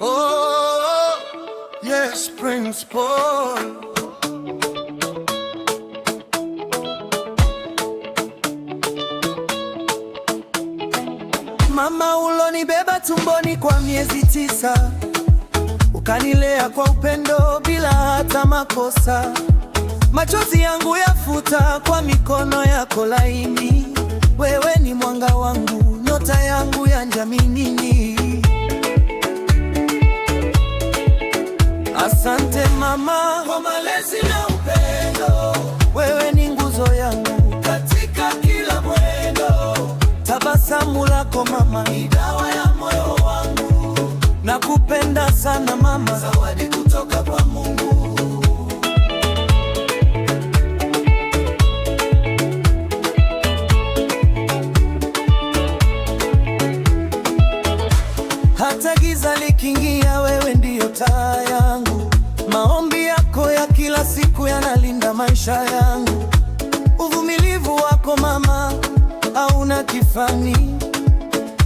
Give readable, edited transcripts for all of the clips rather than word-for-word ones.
Oh, yes, Prince Paul. Mama, ulonibeba tumboni kwa miezi 9, ukanilea kwa upendo bila hata makosa. Machozi yangu yafuta kwa mikono yako laini. Wewe ni mwanga wangu, nyota yangu ya njaminini. Asante mama kwa malezi na upendo. Wewe ni nguzo yangu katika kila mwendo. Tabasamu lako mama ni dawa ya moyo wangu. Nakupenda sana mama, zawadi kutoka kwa Mungu. Hata giza likiingia, wewe ndiyo taa yangu. Maombi yako ya kila siku yanalinda maisha yangu. Uvumilivu wako mama hauna kifani.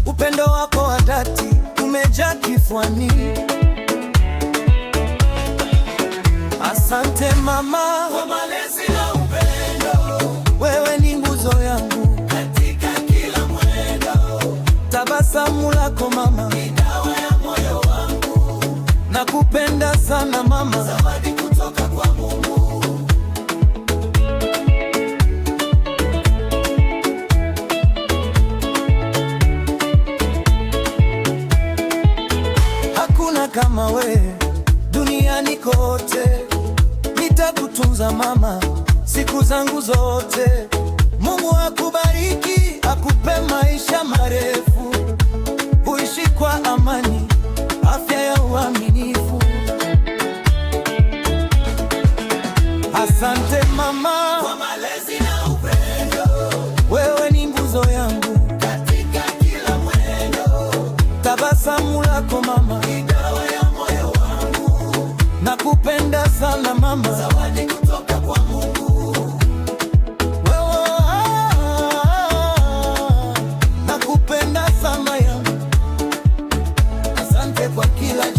Upendo wako wa dhati umejaa kifuani. Asante mama kwa malezi na upendo. Wewe ni nguzo yangu katika kila mwendo. Tabasamu lako mama ni dawa ya moyo wangu. Nakupenda sana mama, zawadi kutoka kwa Mungu. Hakuna kama we duniani kote. Nitakutunza mama siku zangu zote. Mungu akubariki, akupe maisha marefu, uishi kwa amani, afya ya uaminifu. Asante mama kwa malezi na upendo. Wewe ni nguzo yangu katika kila mwendo. Tabasamu lako mama ni dawa ya moyo wangu. Nakupenda sana mama, zawadi kutoka kwa Mungu. Nakupenda sana ya. Asante kwa kila